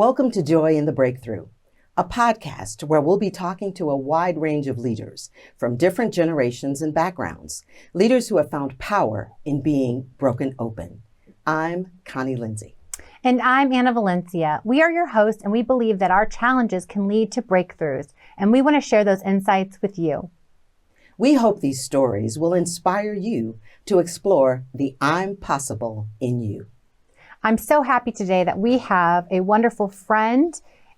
Welcome to Joy in the Breakthrough, a podcast where we'll be talking to a wide range of leaders from different generations and backgrounds, leaders who have found power in being broken open. I'm Connie Lindsay. And I'm Anna Valencia. We are your hosts, and we believe that our challenges can lead to breakthroughs, and we want to share those insights with you. We hope these stories will inspire you to explore the I'm possible in you. I'm so happy today that we have a wonderful friend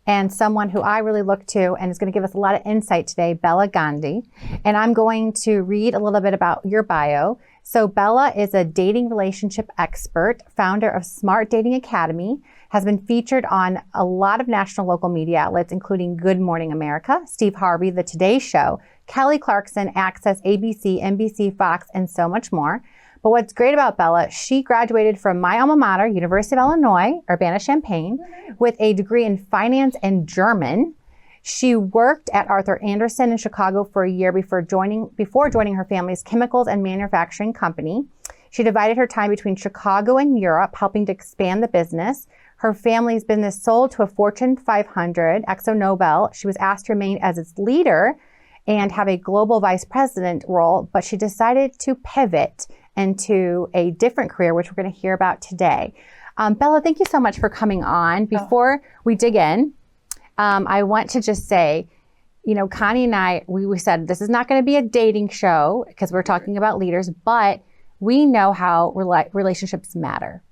and someone who I really look to and is going to give us a lot of insight today, Bella Gandhi. And I'm going to read a little bit about your bio. So Bella is a dating relationship expert, founder of Smart Dating Academy, has been featured on a lot of national local media outlets, including Good Morning America, Steve Harvey, The Today Show, Kelly Clarkson, Access, ABC, NBC, Fox, and so much more. But what's great about Bella, she graduated from my alma mater, University of Illinois, Urbana-Champaign, with a degree in finance and German. She worked at Arthur Andersen in Chicago for a year before joining her family's chemicals and manufacturing company. She divided her time between Chicago and Europe, helping to expand the business. Her family's business sold to a Fortune 500, ExxonMobil. She was asked to remain as its leader and have a global vice president role, but she decided to pivot into a different career, which we're going to hear about today. Bella, thank you so much for coming on. Before we dig in, I want to just say, you know, Connie and I, we said this is not going to be a dating show because we're talking about leaders, but we know how relationships matter.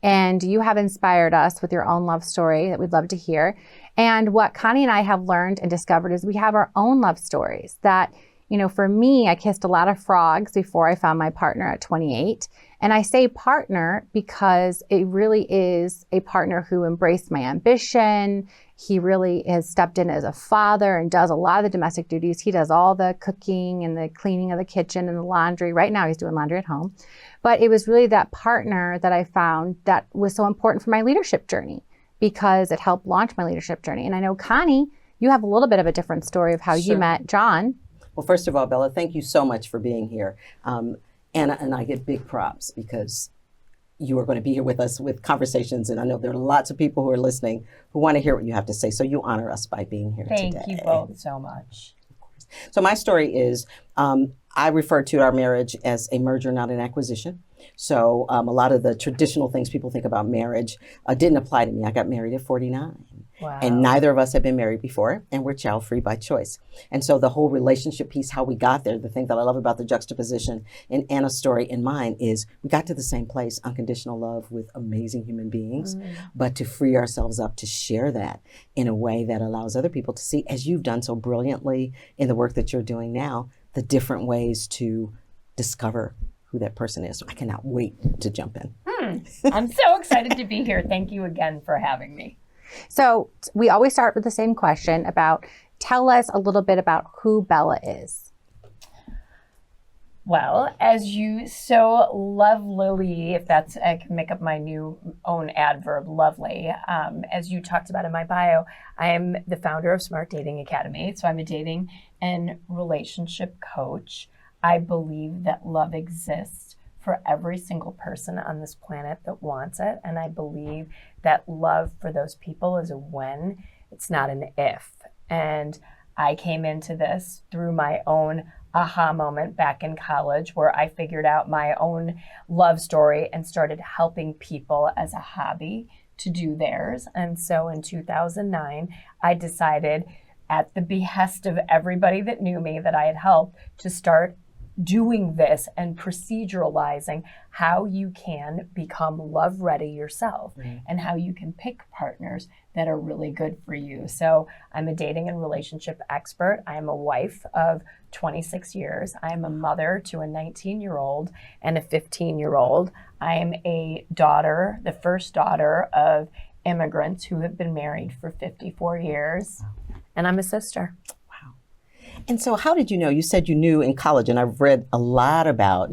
And you have inspired us with your own love story that we'd love to hear. And what Connie and I have learned and discovered is we have our own love stories that, you know, for me, I kissed a lot of frogs before I found my partner at 28. And I say partner because it really is a partner who embraced my ambition. He really has stepped in as a father and does a lot of the domestic duties. He does all the cooking and the cleaning of the kitchen and the laundry. Right now, he's doing laundry at home. But it was really that partner that I found that was so important for my leadership journey because it helped launch my leadership journey. And I know, Connie, you have a little bit of a different story of how you met John. Well, first of all, Bella, thank you so much for being here. Anna and I get big props because you are going to be here with us with conversations. And I know there are lots of people who are listening who want to hear what you have to say. So you honor us by being here today. Thank you both so much. Of course. So my story is, I refer to our marriage as a merger, not an acquisition. So a lot of the traditional things people think about marriage didn't apply to me. I got married at 49. Wow. And neither of us had been married before, and we're child-free by choice. And so the whole relationship piece, how we got there, the thing that I love about the juxtaposition in Anna's story and mine is we got to the same place, unconditional love with amazing human beings, but to free ourselves up to share that in a way that allows other people to see, as you've done so brilliantly in the work that you're doing now, the different ways to discover who that person is. So I cannot wait to jump in. I'm so excited to be here. Thank you again for having me. So we always start with the same question about, tell us a little bit about who Bella is. Well, as you so lovely, if that's, I can make up my new own adverb, lovely. As you talked about in my bio, I am the founder of Smart Dating Academy. So I'm a dating and relationship coach. I believe that love exists for every single person on this planet that wants it. And I believe that love for those people is a when, it's not an if. And I came into this through my own aha moment back in college where I figured out my own love story and started helping people as a hobby to do theirs. And so in 2009, I decided at the behest of everybody that knew me that I had helped to start doing this and proceduralizing how you can become love ready yourself and how you can pick partners that are really good for you. So I'm a dating and relationship expert. I am a wife of 26 years. I am a mother to a 19-year-old and a 15-year-old. I am a daughter, the first daughter of immigrants who have been married for 54 years. And I'm a sister. And so how did you know? You said you knew in college, and I've read a lot about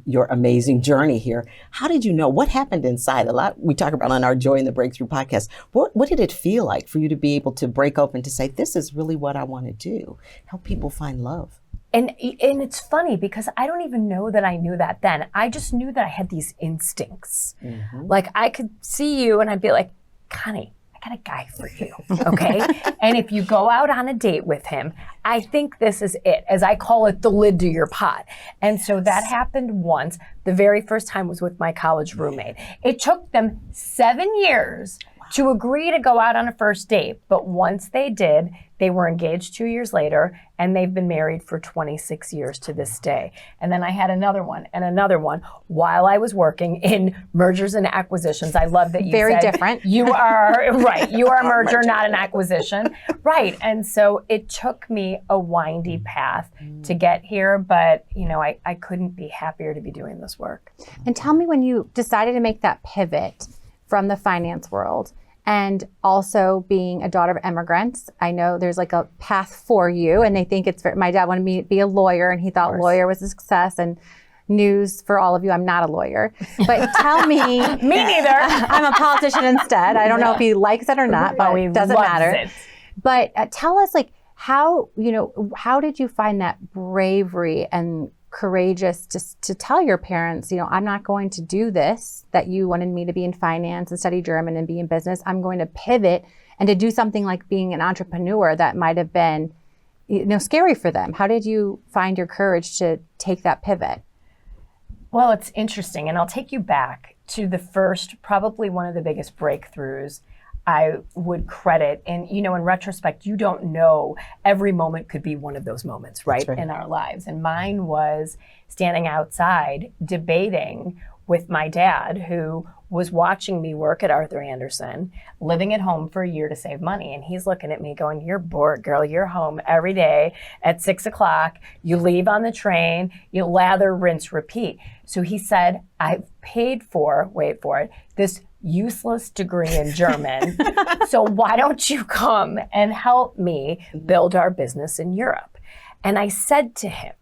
your amazing journey here. How did you know? What happened inside? A lot we talk about on our Joy in the Breakthrough podcast. What did it feel like for you to be able to break open to say, this is really what I want to do, help people find love? And it's funny because I don't even know that I knew that then. I just knew that I had these instincts. Like I could see you and I'd be like, Connie, I I got a guy for you, okay? And if you go out on a date with him, I think this is it. As I call it, the lid to your pot. And so that happened once. The very first time was with my college roommate. It took them 7 years to agree to go out on a first date. But once they did, they were engaged 2 years later, and they've been married for 26 years to this day. And then I had another one and another one while I was working in mergers and acquisitions. I love that you Very said different. You are, right, you are a merger, not an acquisition. Right, and so it took me a windy path to get here, but I couldn't be happier to be doing this work. And tell me when you decided to make that pivot from the finance world and also being a daughter of immigrants. I know there's like a path for you, and they think my dad wanted me to be a lawyer, and he thought lawyer was a success. And news for all of you, I'm not a lawyer. But tell me. Me neither. I'm a politician instead. I don't know if he likes it or not, but it doesn't matter. It. But tell us, like, how did you find that bravery and courageous to tell your parents, I'm not going to do this, that you wanted me to be in finance and study German and be in business. I'm going to pivot and to do something like being an entrepreneur that might have been, scary for them. How did you find your courage to take that pivot? Well, it's interesting, and I'll take you back to the first, probably one of the biggest breakthroughs I would credit. And, in retrospect, you don't know, every moment could be one of those moments, right, in our lives. And mine was standing outside debating with my dad, who was watching me work at Arthur Andersen, living at home for a year to save money. And he's looking at me going, "You're bored, girl. You're home every day at 6 o'clock. You leave on the train, you lather, rinse, repeat." So he said, "I've paid for, wait for it, this useless degree in German. So why don't you come and help me build our business in Europe?" And I said to him,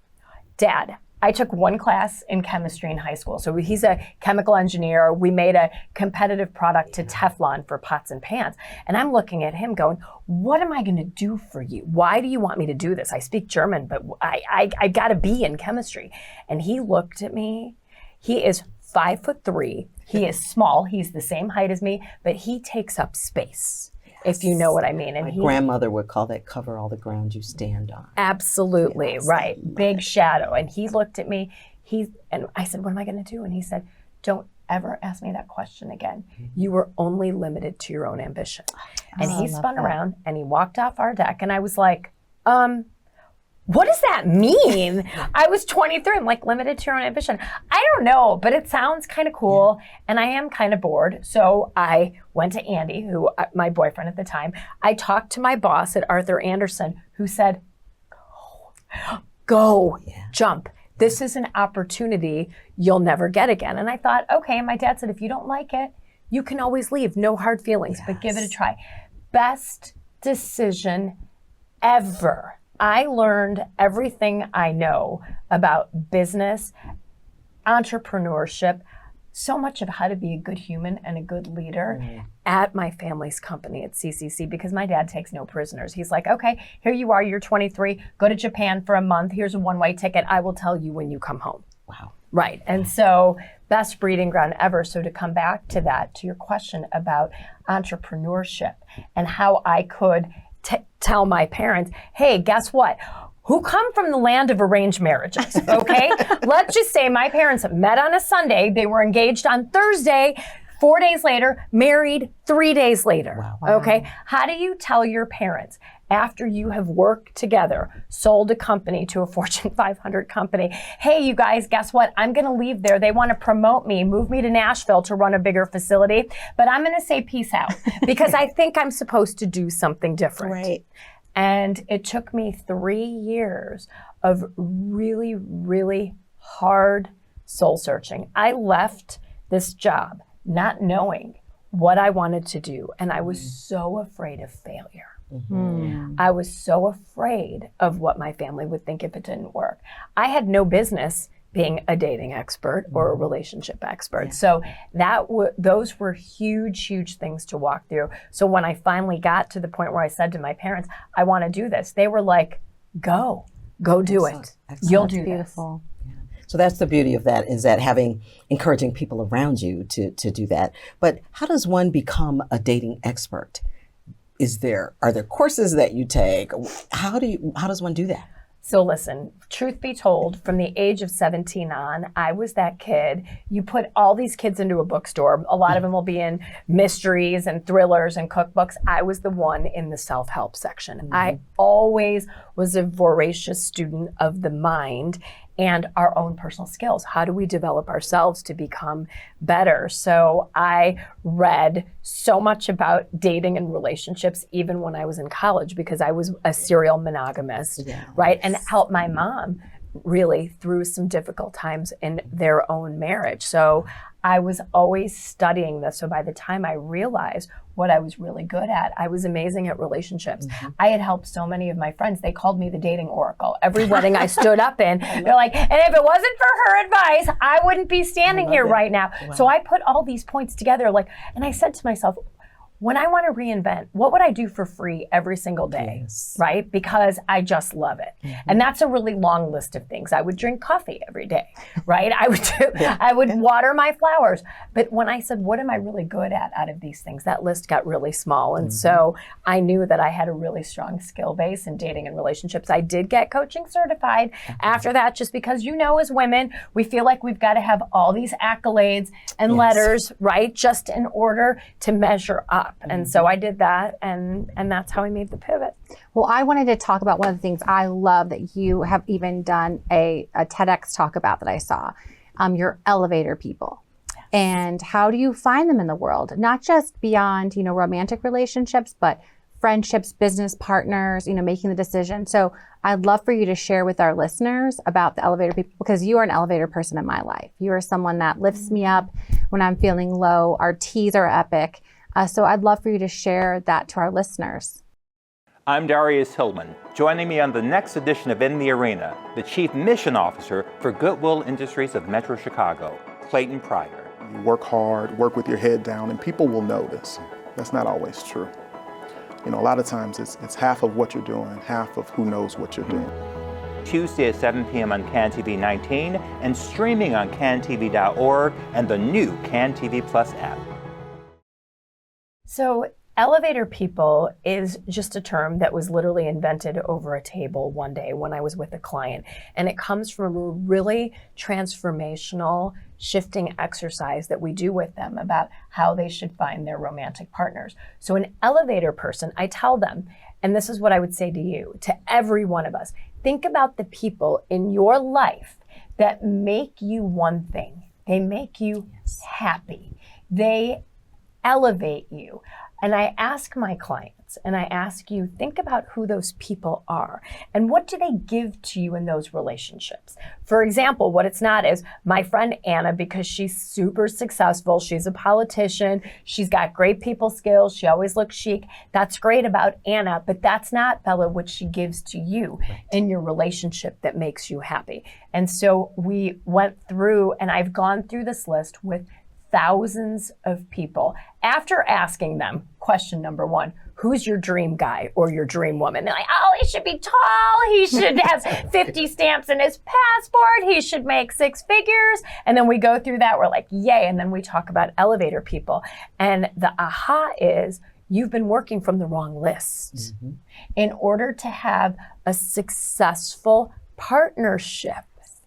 "Dad, I took one class in chemistry in high school." So he's a chemical engineer. We made a competitive product to Teflon for pots and pans. And I'm looking at him going, "What am I going to do for you? Why do you want me to do this? I speak German, but I got to be in chemistry." And he looked at me. He is 5'3". He is small. He's the same height as me, but he takes up space, if you know what I mean. And my grandmother would call that cover all the ground you stand on. Absolutely, right. Big shadow. And he looked at me. And I said, "What am I going to do?" And he said, "Don't ever ask me that question again. You were only limited to your own ambition." And he spun around and he walked off our deck. And I was like, what does that mean? I was 23. I'm like, limited to your own ambition. I don't know, but it sounds kind of cool. And I am kind of bored. So I went to Andy, who my boyfriend at the time. I talked to my boss at Arthur Andersen, who said, go, jump. This is an opportunity you'll never get again. And I thought, okay. And my dad said, if you don't like it, you can always leave. No hard feelings, but give it a try. Best decision ever. I learned everything I know about business, entrepreneurship, so much of how to be a good human and a good leader at my family's company at CCC, because my dad takes no prisoners. He's like, "Okay, here you are, you're 23, go to Japan for a month, here's a one-way ticket, I will tell you when you come home." Wow. Right, and so best breeding ground ever. So to come back to that, to your question about entrepreneurship and how I could tell my parents, "Hey, guess what? Who come from the land of arranged marriages, okay?" Let's just say my parents met on a Sunday. They were engaged on Thursday. 4 days later, married 3 days later, okay? How do you tell your parents, after you have worked together, sold a company to a Fortune 500 company, "Hey, you guys, guess what? I'm going to leave there. They want to promote me, move me to Nashville to run a bigger facility, but I'm going to say peace out because I think I'm supposed to do something different." Right. And it took me 3 years of really, really hard soul searching. I left this job not knowing what I wanted to do. And I was so afraid of failure. I was so afraid of what my family would think if it didn't work. I had no business being a dating expert or a relationship expert. So those were huge, huge things to walk through. So when I finally got to the point where I said to my parents, "I want to do this," they were like, go do it. You'll do Beautiful. So that's the beauty of that, is that encouraging people around you to do that. But how does one become a dating expert? are there courses that you take? How does one do that? So listen, truth be told, from the age of 17 on, I was that kid. You put all these kids into a bookstore. A lot of them will be in mysteries and thrillers and cookbooks. I was the one in the self-help section. Mm-hmm. I always was a voracious student of the mind and our own personal skills. How do we develop ourselves to become better? So I read so much about dating and relationships, even when I was in college, because I was a serial monogamist, right? And helped my mom really through some difficult times in their own marriage. So I was always studying this. So by the time I realized what I was really good at, I was amazing at relationships. Mm-hmm. I had helped so many of my friends. They called me the dating oracle. Every wedding I stood up in, they're like, and if it wasn't for her advice, I wouldn't be standing here right now. Wow. So I put all these points together, and I said to myself, when I want to reinvent, what would I do for free every single day, yes. right? Because I just love it. Mm-hmm. And that's a really long list of things. I would drink coffee every day, right? I would water my flowers. But when I said, what am I really good at out of these things? That list got really small. And so I knew that I had a really strong skill base in dating and relationships. I did get coaching certified after that, just because, as women, we feel like we've got to have all these accolades and letters, right? Just in order to measure up. And so I did that, and that's how I made the pivot. Well, I wanted to talk about one of the things I love that you have even done a TEDx talk about that I saw, your elevator people. Yes. And how do you find them in the world? Not just beyond, romantic relationships, but friendships, business partners, making the decision. So I'd love for you to share with our listeners about the elevator people, because you are an elevator person in my life. You are someone that lifts me up when I'm feeling low. Our teas are epic. So I'd love for you to share that to our listeners. I'm Darius Hillman. Joining me on the next edition of In the Arena, the Chief Mission Officer for Goodwill Industries of Metro Chicago, Clayton Pryor. You work hard, work with your head down, and people will notice. That's not always true. A lot of times it's half of what you're doing, half of who knows what you're doing. Tuesday at 7 p.m. on CAN TV 19 and streaming on cantv.org and the new CAN TV Plus app. So elevator people is just a term that was literally invented over a table one day when I was with a client. And it comes from a really transformational shifting exercise that we do with them about how they should find their romantic partners. So an elevator person, I tell them, and this is what I would say to you, to every one of us, think about the people in your life that make you one thing. They make you happy. They elevate you. And I ask my clients, and I ask you, think about who those people are and what do they give to you in those relationships. For example, what it's not is my friend Anna, because she's super successful, she's a politician, she's got great people skills, she always looks chic. That's great about Anna, but that's not, Bella, what she gives to you in your relationship that makes you happy. And so we went through, and I've gone through this list with thousands of people after asking them question number one, who's your dream guy or your dream woman? They're like, oh, he should be tall. He should have 50 stamps in his passport. He should make 6 figures. And then we go through that. We're like, yay. And then we talk about elevator people. And the aha is you've been working from the wrong list. Mm-hmm. In order to have a successful partnership,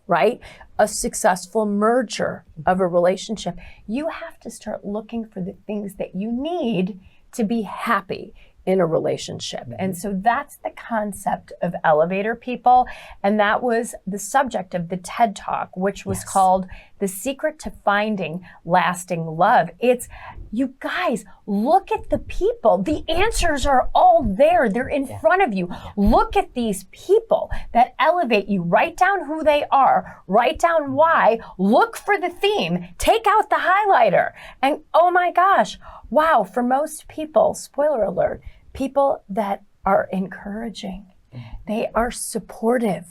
right? A successful merger of a relationship, you have to start looking for the things that you need to be happy in a relationship. Mm-hmm. And so that's the concept of elevator people. And that was the subject of the TED Talk, which was called The Secret to Finding Lasting Love. It's, you guys, look at the people. The answers are all there. They're in front of you. Look at these people that elevate you. Write down who they are. Write down why. Look for the theme. Take out the highlighter. And oh my gosh, wow, for most people, spoiler alert, people that are encouraging, they are supportive,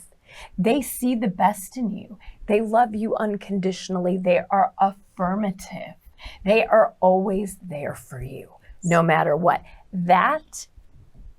they see the best in you, they love you unconditionally, they are affirmative, they are always there for you, no matter what. That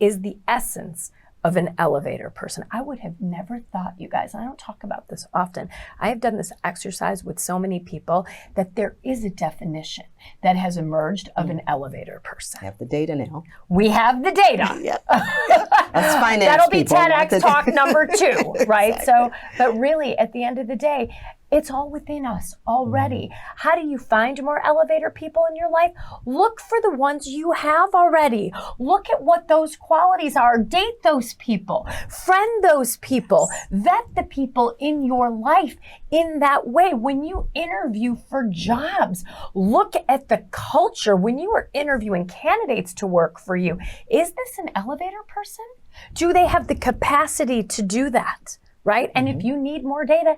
is the essence of an elevator person. I would have never thought, you guys, and I don't talk about this often, I have done this exercise with so many people, that there is a definition that has emerged of an elevator person. I have the data now. We have the data. Yeah. Us finance That'll be people 10x talk number 2, right? Exactly. So, but really, at the end of the day, it's all within us already. How do you find more elevator people in your life? Look for the ones you have already. Look at what those qualities are. Date those people. Friend those people. Vet the people in your life in that way. When you interview for jobs, look at the culture. When you are interviewing candidates to work for you, is this an elevator person? Do they have the capacity to do that, right? And if you need more data,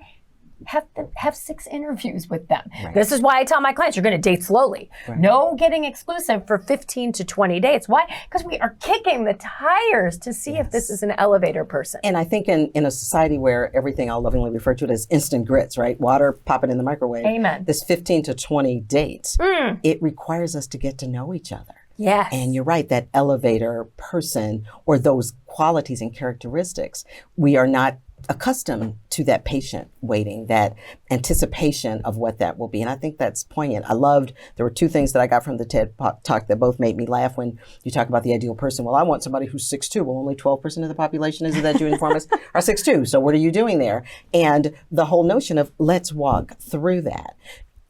have 6 interviews with them. Right. This is why I tell my clients, you're going to date slowly. Right. No getting exclusive for 15 to 20 dates. Why? Because we are kicking the tires to see if this is an elevator person. And I think in a society where everything, I'll lovingly refer to it as instant grits, right? Water, pop it in the microwave. Amen. This 15 to 20 dates, it requires us to get to know each other. Yes. And you're right, that elevator person or those qualities and characteristics, we are not accustomed to that patient waiting, that anticipation of what that will be. And I think that's poignant. There were 2 things that I got from the TED Talk that both made me laugh when you talk about the ideal person. Well, I want somebody who's 6'2". Well, only 12% of the population is that you inform us are 6'2". So what are you doing there? And the whole notion of let's walk through that.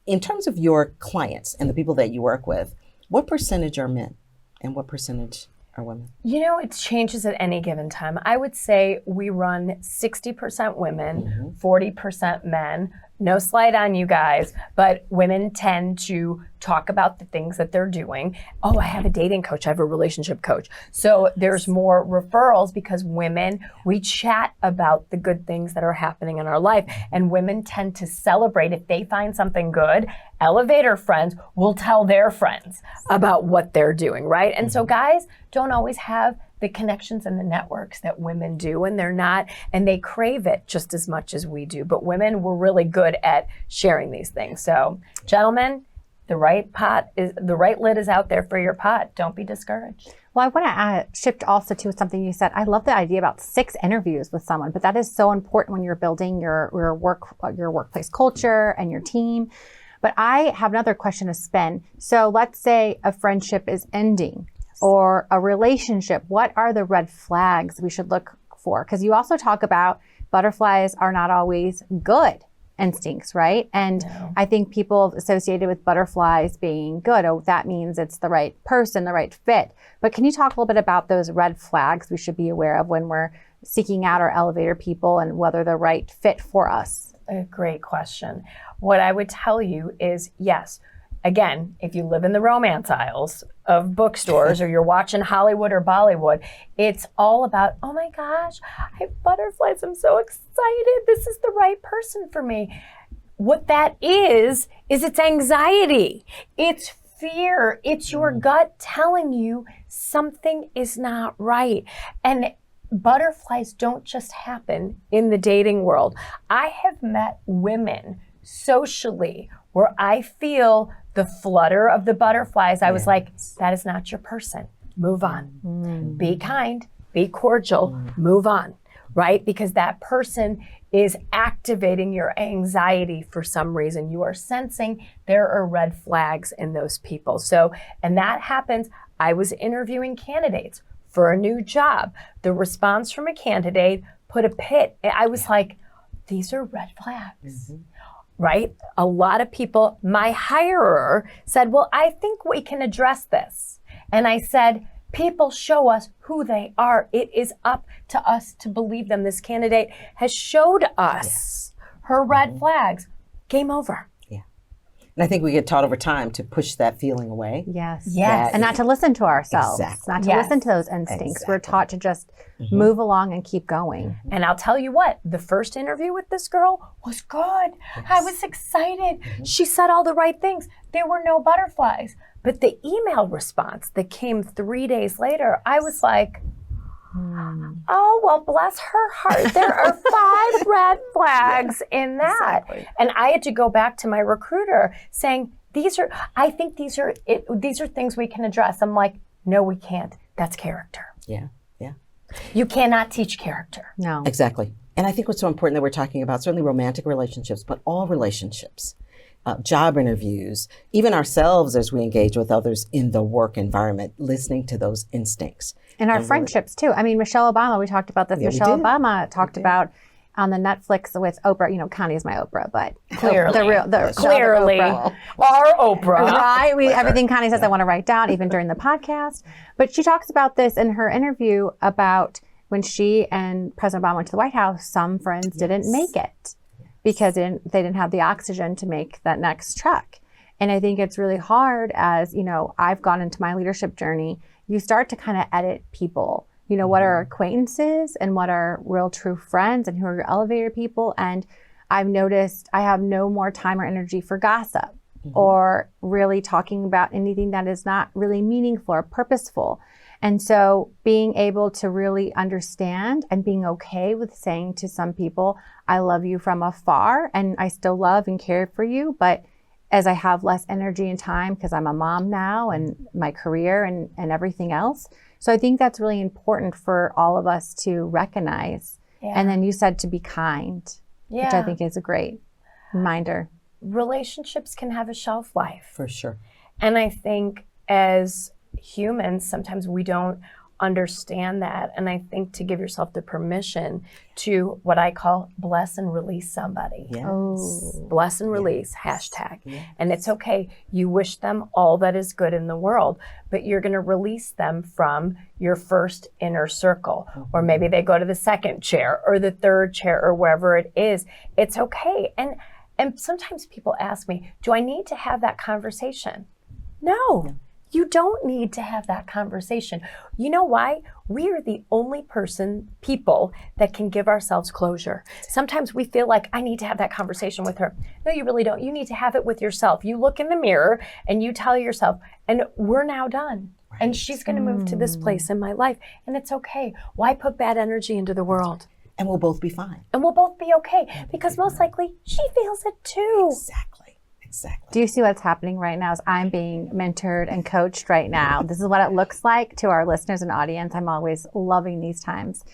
In terms of your clients and the people that you work with, what percentage are men and what percentage are women? You know, it changes at any given time. I would say we run 60% women, 40% men. No slight on you guys, but women tend to talk about the things that they're doing. Oh, I have a dating coach. I have a relationship coach. So there's more referrals because women, we chat about the good things that are happening in our life. And women tend to celebrate if they find something good. Elevator friends will tell their friends about what they're doing, right? And so guys don't always have the connections and the networks that women do, and they're not, and they crave it just as much as we do. But women, we're really good at sharing these things. So, gentlemen, the right lid is out there for your pot. Don't be discouraged. Well, I want to shift also to something you said. I love the idea about 6 interviews with someone, but that is so important when you're building your workplace culture and your team. But I have another question to spin. So let's say a friendship is ending or a relationship. What are the red flags we should look for? Because you also talk about butterflies are not always good instincts, right? And I think people associated with butterflies being good, oh, that means it's the right person, the right fit. But can you talk a little bit about those red flags we should be aware of when we're seeking out our elevator people and whether they're the right fit for us? A great question. What I would tell you is, yes, again, if you live in the romance aisles of bookstores or you're watching Hollywood or Bollywood, it's all about, oh my gosh, I have butterflies. I'm so excited. This is the right person for me. What that is it's anxiety. It's fear. It's your gut telling you something is not right. And butterflies don't just happen in the dating world. I have met women socially where I feel the flutter of the butterflies. I was like, that is not your person. Move on. Be kind, be cordial, move on, right? Because that person is activating your anxiety for some reason. You are sensing there are red flags in those people. So, and that happens. I was interviewing candidates for a new job. The response from a candidate put a pit. I was like, these are red flags. Right? A lot of people, my hirer said, well, I think we can address this. And I said, people show us who they are. It is up to us to believe them. This candidate has showed us her red flags. Game over. And I think we get taught over time to push that feeling away. Yes. Yes. And not to listen to ourselves. Exactly. Not to listen to those instincts. We're Exactly. taught to just move along and keep going. And I'll tell you what, the first interview with this girl was good. I was excited. She said all the right things. There were no butterflies. But the email response that came 3 days later, I was like, oh, well, bless her heart. There are 5 red flags in that. Exactly. And I had to go back to my recruiter saying, I think these are things we can address. I'm like, no, we can't. That's character. Yeah. You cannot teach character. No. Exactly. And I think what's so important that we're talking about, certainly romantic relationships, but all relationships, job interviews, even ourselves as we engage with others in the work environment, listening to those instincts. And our friendships too. I mean, Michelle Obama, we talked about this. Yeah, we Michelle did. Obama talked about on the Netflix with Oprah. You know, Connie's my Oprah, but Clearly. the Clearly. Oprah. Our Oprah. Right. Everything Connie says I want to write down, even during the podcast. But she talks about this in her interview about when she and President Obama went to the White House, some friends didn't make it because they didn't have the oxygen to make that next trek. And I think it's really hard as, you know, I've gone into my leadership journey, you start to kind of edit people. You know, what are acquaintances and what are real true friends and who are your elevator people. And I've noticed I have no more time or energy for gossip or really talking about anything that is not really meaningful or purposeful. And so being able to really understand and being okay with saying to some people, I love you from afar and I still love and care for you, but as I have less energy and time because I'm a mom now and my career and everything else. So I think that's really important for all of us to recognize. Yeah. And then you said to be kind, which I think is a great reminder. Relationships can have a shelf life. For sure. And I think as humans, sometimes we don't understand that. And I think to give yourself the permission to what I call bless and release somebody. Yes. Bless and release, hashtag. And it's okay. You wish them all that is good in the world, but you're going to release them from your first inner circle. Or maybe they go to the second chair or the third chair or wherever it is. It's okay. And sometimes people ask me, do I need to have that conversation? No. You don't need to have that conversation. You know why? We are the only people that can give ourselves closure. Sometimes we feel like I need to have that conversation with her. No, you really don't. You need to have it with yourself. You look in the mirror and you tell yourself, and we're now done. Right. And she's going to move to this place in my life. And it's okay. Why put bad energy into the world? And we'll both be fine. And we'll both be okay because most likely she feels it too. Exactly. Do you see what's happening right now as I'm being mentored and coached right now? This is what it looks like to our listeners and audience. I'm always loving these times.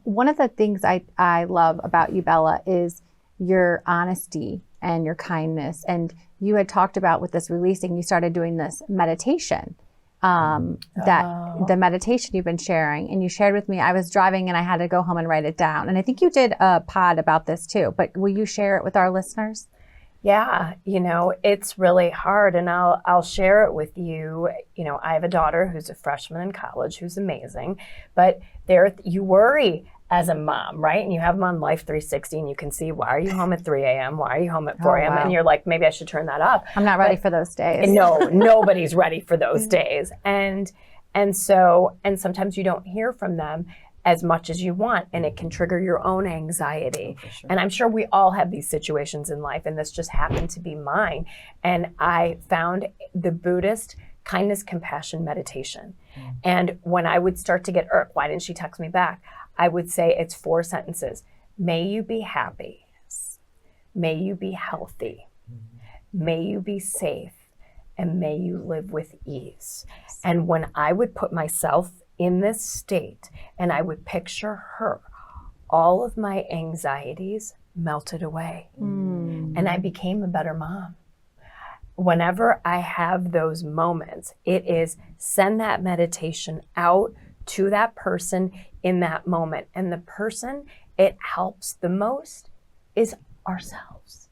One of the things I love about you, Bella, is your honesty and your kindness. And you had talked about with this releasing, you started doing this meditation. The meditation you've been sharing, and you shared with me, I was driving and I had to go home and write it down. And I think you did a pod about this too, but will you share it with our listeners? Yeah, you know, it's really hard, and I'll share it with you. You know, I have a daughter who's a freshman in college who's amazing, but you worry as a mom, right? And you have them on Life 360 and you can see, why are you home at 3 a.m.? Why are you home at 4 a.m.? Wow. And you're like, maybe I should turn that up. I'm not ready for those days. No, nobody's ready for those days. And sometimes you don't hear from them as much as you want, and it can trigger your own anxiety. Oh, sure. And I'm sure we all have these situations in life, and this just happened to be mine. And I found the Buddhist kindness, compassion meditation. And when I would start to get irked, why didn't she text me back? I would say it's 4 sentences. May you be happy. May you be healthy. May you be safe. And may you live with ease. And when I would put myself in this state and I would picture her, all of my anxieties melted away. And I became a better mom. Whenever I have those moments, it is send that meditation out to that person in that moment. And the person it helps the most is ourselves,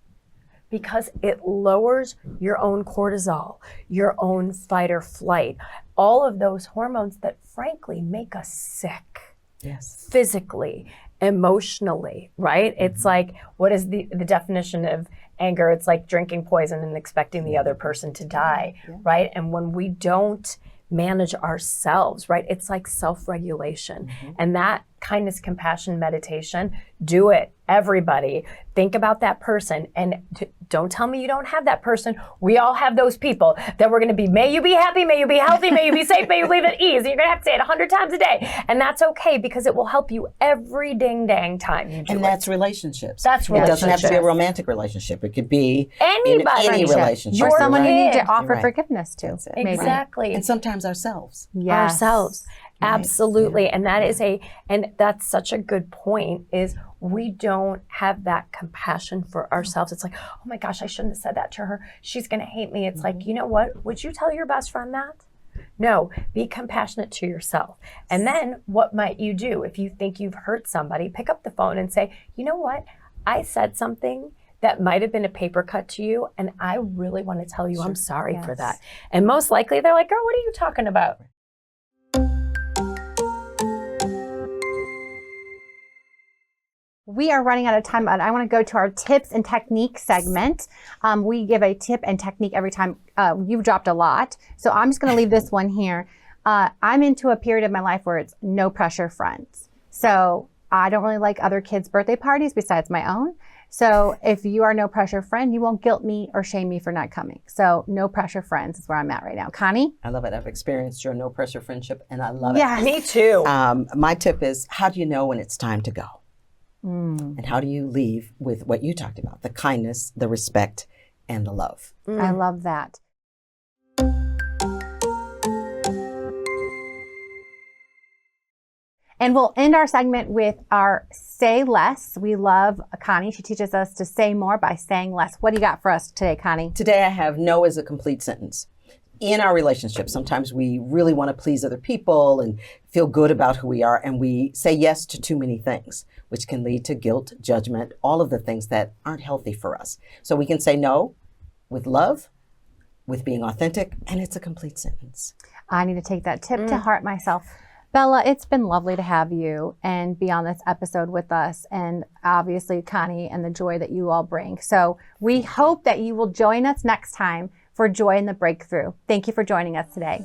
because it lowers your own cortisol, your own fight or flight, all of those hormones that frankly make us sick. Yes. Physically, emotionally, right? It's like, what is the definition of anger? It's like drinking poison and expecting the other person to die, right? And when we don't manage ourselves, right, it's like self-regulation. And that kindness, compassion meditation, do it, everybody. Think about that person, and don't tell me you don't have that person. We all have those people that we're going to be, may you be happy, may you be healthy, may you be safe, may you live at ease. And you're going to have to say it 100 times a day. And that's okay, because it will help you every ding dang time you do it. And that's relationships. That's It doesn't have to be a relationships. romantic relationship. It could be Anybody. any relationship. Or someone you need to Right. offer Right. forgiveness to. Maybe. Exactly. And sometimes ourselves. Yes. Ourselves. Absolutely. And that's such a good point, is we don't have that compassion for ourselves. It's like, oh my gosh, I shouldn't have said that to her. She's going to hate me. It's like, you know what? Would you tell your best friend that? No, be compassionate to yourself. And then what might you do if you think you've hurt somebody? Pick up the phone and say, you know what? I said something that might have been a paper cut to you, and I really want to tell you I'm sorry for that. And most likely they're like, girl, what are you talking about? We are running out of time, and I want to go to our tips and technique segment. We give a tip and technique every time. You've dropped a lot, so I'm just going to leave this one here. I'm into a period of my life where it's no pressure friends. So I don't really like other kids' birthday parties besides my own. So if you are no pressure friend, you won't guilt me or shame me for not coming. So no pressure friends is where I'm at right now. Connie? I love it. I've experienced your no pressure friendship, and I love it. Yes. Me too. My tip is, how do you know when it's time to go? And how do you leave with what you talked about, the kindness, the respect, and the love? I love that. And we'll end our segment with our say less. We love Connie. She teaches us to say more by saying less. What do you got for us today, Connie? Today I have no as a complete sentence. In our relationships, sometimes we really want to please other people and feel good about who we are, and we say yes to too many things, which can lead to guilt, judgment, all of the things that aren't healthy for us. So we can say no with love, with being authentic, and it's a complete sentence. I need to take that tip to heart myself. Bella, it's been lovely to have you and be on this episode with us, and obviously Connie and the joy that you all bring. So we hope that you will join us next time for Joy in the Breakthrough. Thank you for joining us today.